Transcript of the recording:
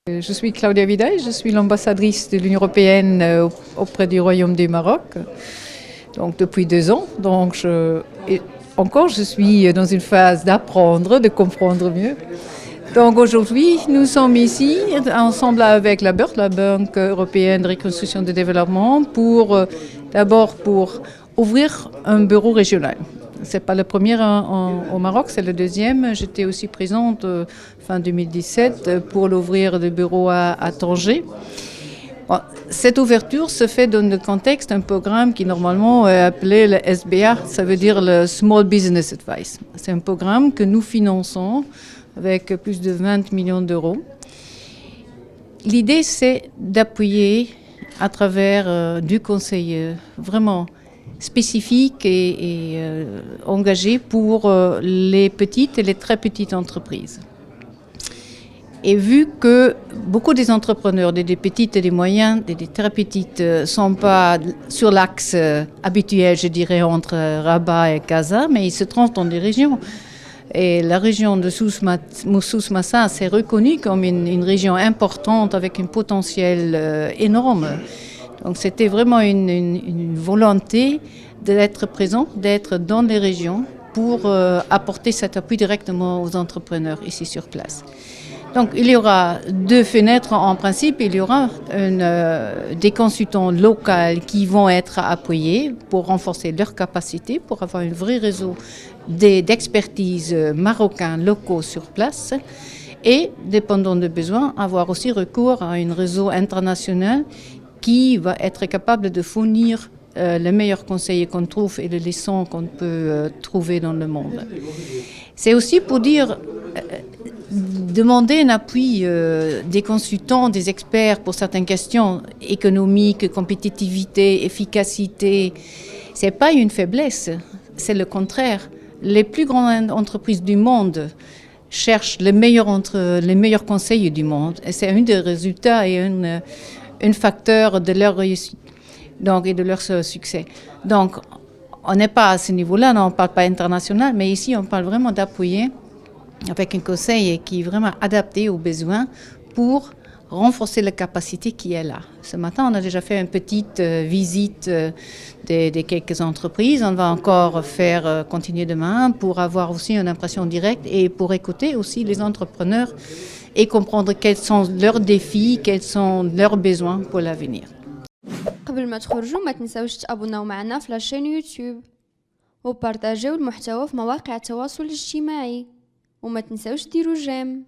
Je suis Claudia Vidal, je suis l'ambassadrice de l'Union européenne auprès du Royaume du Maroc, donc depuis 2 ans. Et encore, je suis dans une phase d'apprendre, de comprendre mieux. Donc aujourd'hui, nous sommes ici ensemble avec la BERD, la Banque européenne de reconstruction et de développement, d'abord pour ouvrir un bureau régional. Ce n'est pas le premier au Maroc, c'est le deuxième. J'étais aussi présente fin 2017 pour l'ouvrir le bureau à Tanger. Bon, cette ouverture se fait dans le contexte d'un programme qui normalement est appelé le SBA, ça veut dire le Small Business Advice. C'est un programme que nous finançons avec plus de 20 millions d'euros. L'idée, c'est d'appuyer à travers du conseil vraiment spécifique et engagé pour les petites et les très petites entreprises. Et vu que beaucoup des entrepreneurs, des petites et des moyennes, des très petites, ne sont pas sur l'axe habituel, je dirais, entre Rabat et Casa, mais ils se trouvent dans des régions. Et la région de Souss Massa s'est reconnue comme une région importante avec un potentiel énorme. Donc c'était vraiment une volonté d'être présent, d'être dans les régions pour apporter cet appui directement aux entrepreneurs ici sur place. Donc il y aura 2 fenêtres en principe, il y aura des consultants locaux qui vont être appuyés pour renforcer leurs capacités, pour avoir un vrai réseau d'expertise marocains locaux sur place et, dépendant des besoins, avoir aussi recours à un réseau international qui va être capable de fournir les meilleurs conseillers qu'on trouve et les leçons qu'on peut trouver dans le monde. C'est aussi pour dire, demander un appui des consultants, des experts pour certaines questions économiques, compétitivité, efficacité. Ce n'est pas une faiblesse, c'est le contraire. Les plus grandes entreprises du monde cherchent les meilleurs conseils du monde. Et c'est un des résultats et un facteur de leur réussite et de leur succès. Donc, on n'est pas à ce niveau-là, on ne parle pas international, mais ici, on parle vraiment d'appuyer avec un conseil qui est vraiment adapté aux besoins pour renforcer la capacité qui est là. Ce matin, on a déjà fait une petite visite de quelques entreprises. On va encore continuer demain pour avoir aussi une impression directe et pour écouter aussi les entrepreneurs et comprendre quels sont leurs défis, quels sont leurs besoins pour l'avenir. قبل ما تخرجوا ما تنساوش تابوناو معنا في لاشين يوتيوب وبارطاجيو المحتوى في مواقع التواصل الاجتماعي وما تنساوش ديروا جيم.